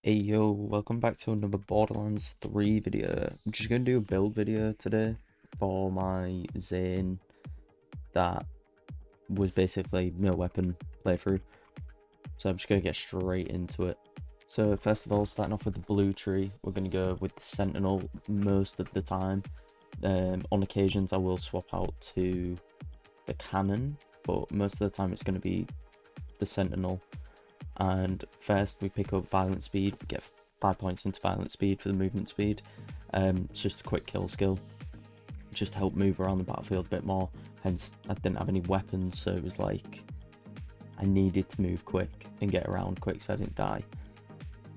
Hey yo, welcome back to another Borderlands 3 video. I'm just going to do a build video today for my Zane that was basically no weapon playthrough. So I'm just going to get straight into it. So first of all, starting off with the blue tree, we're going to go with the Sentinel most of the time. On occasions I will swap out to the cannon, but most of the time it's going to be the Sentinel. And first we pick up violent speed, we get 5 points into violent speed for the movement speed. It's just a quick kill skill, just to help move around the battlefield a bit more. Hence I didn't have any weapons, so it was like I needed to move quick and get around quick so I didn't die.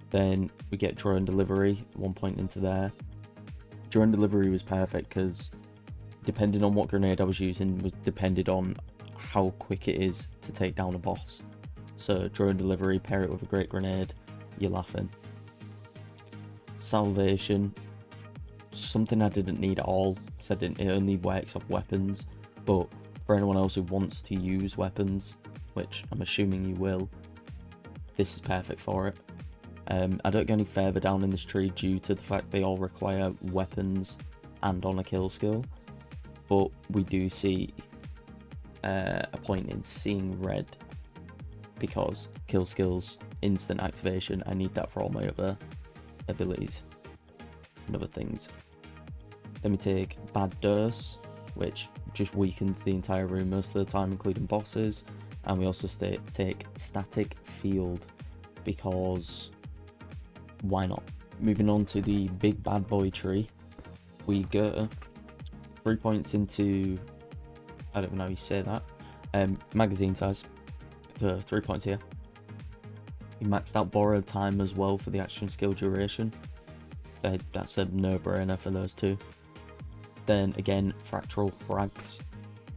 Then we get drone delivery, 1 point into there. Drone delivery was perfect because depending on what grenade I was using was depended on how quick it is to take down a boss. So drone delivery, pair it with a great grenade, you're laughing. Salvation, something I didn't need at all, because it only works off weapons, but for anyone else who wants to use weapons, which I'm assuming you will, this is perfect for it. I don't go any further down in this tree due to the fact they all require weapons and on a kill skill, but we do see a point in seeing red, because kill skills, instant activation, I need that for all my other abilities and other things. Then we take bad dose, which just weakens the entire room most of the time, including bosses. And we also take static field, because why not? Moving on to the big bad boy tree, we go 3 points into, I don't know how you say that, magazine size. 3 points here. We maxed out borrowed time as well for the action skill duration. That's a no-brainer for those two. Then again, fractal frags.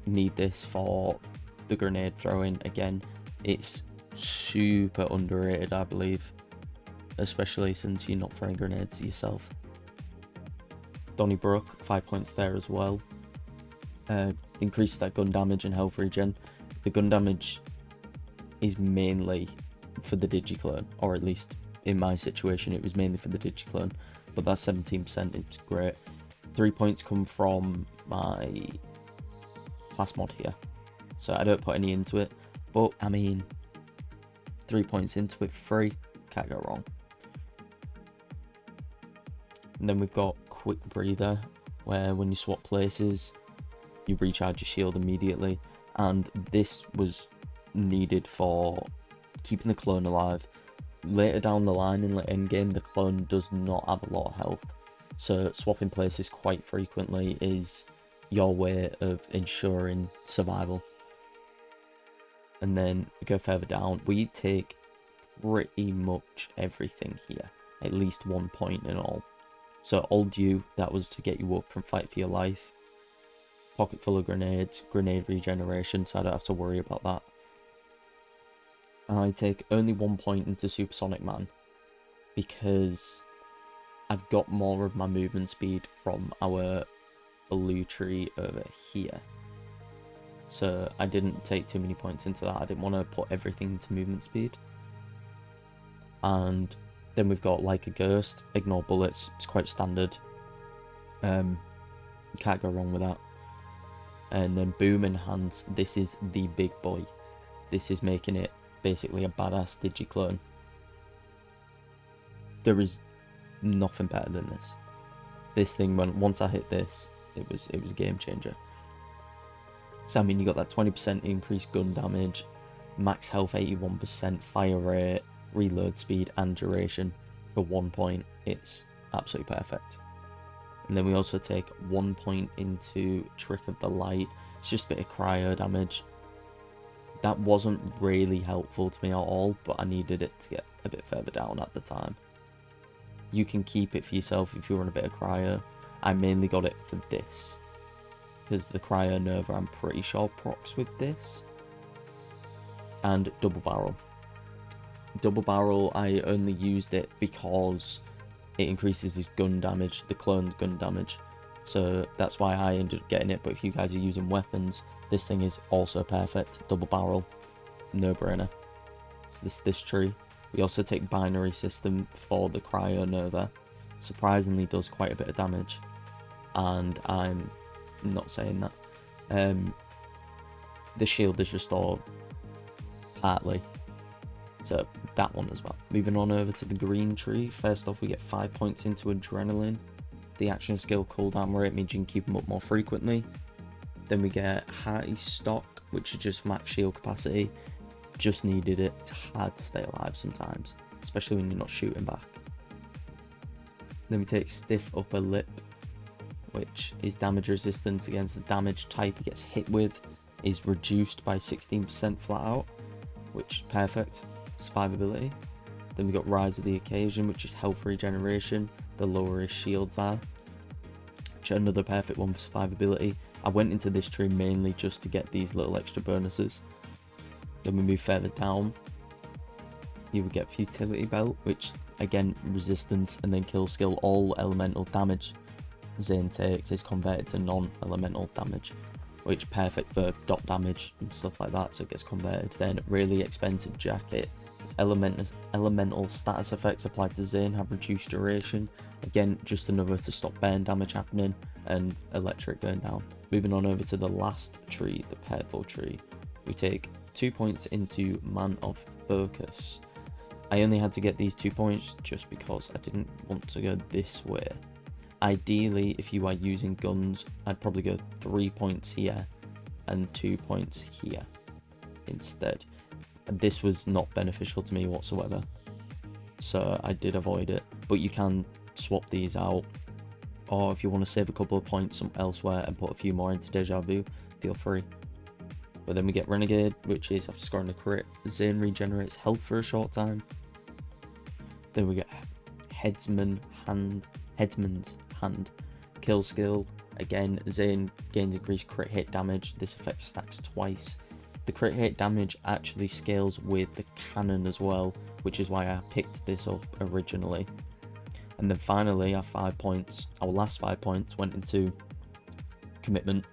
Need this for the grenade throwing. Again, it's super underrated, I believe, especially since you're not throwing grenades yourself. Donnybrook, 5 points there as well. Increases that gun damage and health regen. The gun damage is mainly for the digiclone, or at least in my situation it was mainly for the digiclone, but that's 17%, it's great. 3 points come from my class mod here, so I don't put any into it, but I mean 3 points into it, free, can't go wrong. And then we've got quick breather, where when you swap places you recharge your shield immediately, and this was needed for keeping the clone alive. Later down the line in the end game, the clone does not have a lot of health, so swapping places quite frequently is your way of ensuring survival. And then we go further down, we take pretty much everything here, at least 1 point in all. So old you, that was to get you up from fight for your life. Pocket full of grenades, grenade regeneration, so I don't have to worry about that. I take only 1 point into Supersonic Man, because I've got more of my movement speed from our blue tree over here. So I didn't take too many points into that. I didn't want to put everything into movement speed. And then we've got like a ghost, ignore bullets, it's quite standard. You can't go wrong with that. And then boom enhance, this is the big boy. This is making it basically a badass digiclone. There is nothing better than this. This thing, once I hit this, it was a game changer. So I mean, you got that 20% increased gun damage, max health 81%, fire rate, reload speed and duration for 1 point. It's absolutely perfect. And then we also take 1 point into Trick of the Light. It's just a bit of cryo damage. That wasn't really helpful to me at all, but I needed it to get a bit further down at the time. You can keep it for yourself if you want a bit of cryo. I mainly got it for this, because the cryo nova I'm pretty sure procs with this. And double barrel. Double barrel, I only used it because it increases his gun damage, the clone's gun damage. So that's why I ended up getting it, but if you guys are using weapons, this thing is also perfect. Double barrel, no brainer. So this tree. We also take binary system for the Cryo Nova. Surprisingly does quite a bit of damage, and I'm not saying that. The shield is restored partly, so that one as well. Moving on over to the green tree. First off, we get 5 points into Adrenaline. The action skill cooldown rate means you can keep them up more frequently. Then we get Hearty Stock, which is just max shield capacity. Just needed it. It's hard to stay alive sometimes, especially when you're not shooting back. Then we take Stiff Upper Lip, which is damage resistance against the damage type it gets hit with, is reduced by 16% flat out, which is perfect. Survivability. Then we got Rise of the Occasion, which is health regeneration, the lower his shields are, which are another perfect one for survivability. I went into this tree mainly just to get these little extra bonuses. Then we move further down. You would get Futility Belt, which again, resistance and then kill skill. All elemental damage Zane takes is converted to non-elemental damage, which perfect for dot damage and stuff like that, so it gets converted. Then really expensive jacket. Its elemental status effects applied to Zane have reduced duration. Again, just another to stop burn damage happening and electric going down. Moving on over to the last tree, the purple tree. We take 2 points into Man of Focus. I only had to get these 2 points just because I didn't want to go this way. Ideally, if you are using guns, I'd probably go 3 points here and 2 points here instead. This was not beneficial to me whatsoever, so I did avoid it. But you can swap these out, or if you want to save a couple of points elsewhere and put a few more into Deja Vu, feel free. But then we get Renegade, which is after scoring a crit, Zane regenerates health for a short time. Then we get Headsman's Hand, kill skill. Again, Zane gains increased crit hit damage. This effect stacks twice. The crit hit damage actually scales with the cannon as well, which is why I picked this up originally. And then finally, our last 5 points went into Commitment.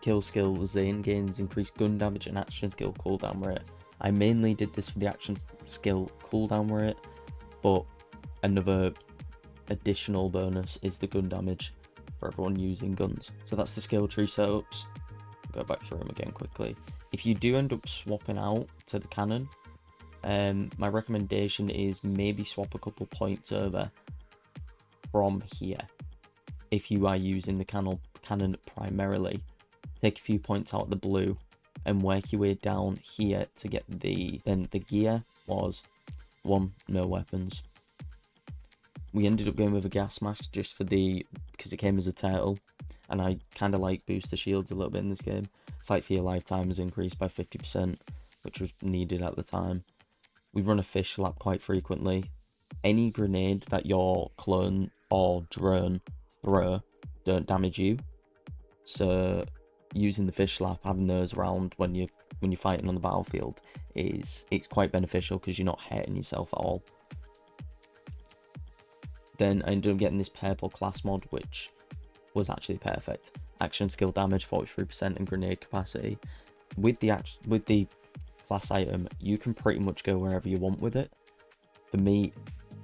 Kill skill, Zane gains increased gun damage and action skill cooldown rate. I mainly did this for the action skill cooldown rate, but another additional bonus is the gun damage for everyone using guns. So that's the skill tree setups. Go back through them again quickly. If you do end up swapping out to the cannon, my recommendation is maybe swap a couple points over from here. If you are using the cannon primarily, take a few points out of the blue and work your way down here to get the gear was 1, no weapons. We ended up going with a gas mask just for because it came as a turtle, and I kind of like boost the shields a little bit in this game. Fight for your lifetime is increased by 50%, which was needed at the time. We run a fish slap quite frequently. Any grenade that your clone or drone throw don't damage you, so using the fish slap, having those around when you're fighting on the battlefield it's quite beneficial because you're not hurting yourself at all. Then I ended up getting this purple class mod, which was actually perfect. Action skill damage 43% and grenade capacity. With the class item, you can pretty much go wherever you want with it. For me,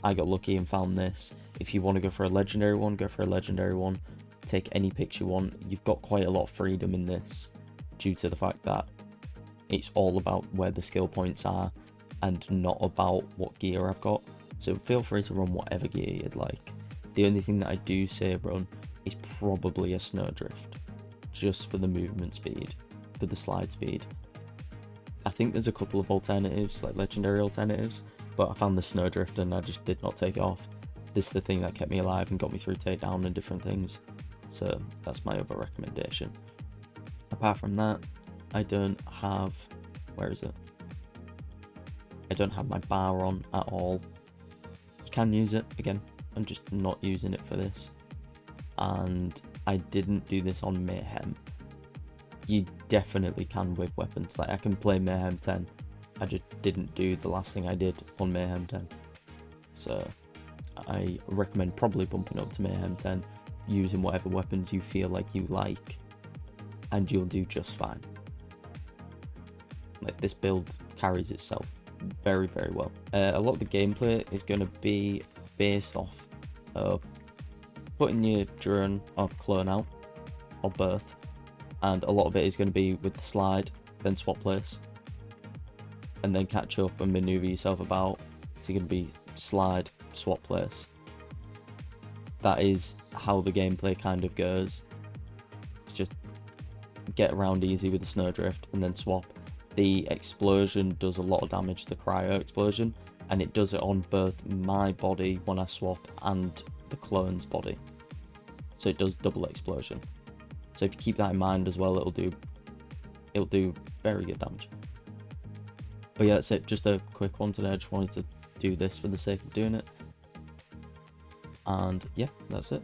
I got lucky and found this. If you want to go for a legendary one, go for a legendary one. Take any pick you want. You've got quite a lot of freedom in this due to the fact that it's all about where the skill points are and not about what gear I've got. So feel free to run whatever gear you'd like. The only thing that I do say run is probably a Snowdrift, just for the movement speed, for the slide speed. I think there's a couple of alternatives, like legendary alternatives, but I found the Snowdrift and I just did not take it off. This is the thing that kept me alive and got me through takedown and different things. So that's my other recommendation. Apart from that, I don't have, I don't have my bar on at all. You can use it, again, I'm just not using it for this. And I didn't do this on Mayhem. You definitely can with weapons, like I can play Mayhem 10. I just didn't do the last thing I did on Mayhem 10. So I recommend probably bumping up to Mayhem 10, using whatever weapons you feel like you like, and you'll do just fine. Like, this build carries itself very, very well. A lot of the gameplay is going to be based off putting your drone or clone out, or birth, and a lot of it is going to be with the slide, then swap place, and then catch up and maneuver yourself about. So you're going to be slide, swap place. That is how the gameplay kind of goes. It's just get around easy with the snowdrift and then swap. The explosion does a lot of damage, the cryo explosion, and it does it on both my body when I swap and the clone's body. So it does double explosion. So if you keep that in mind as well, it'll do very good damage. But yeah, that's it. Just a quick one today. I just wanted to do this for the sake of doing it. And yeah, that's it.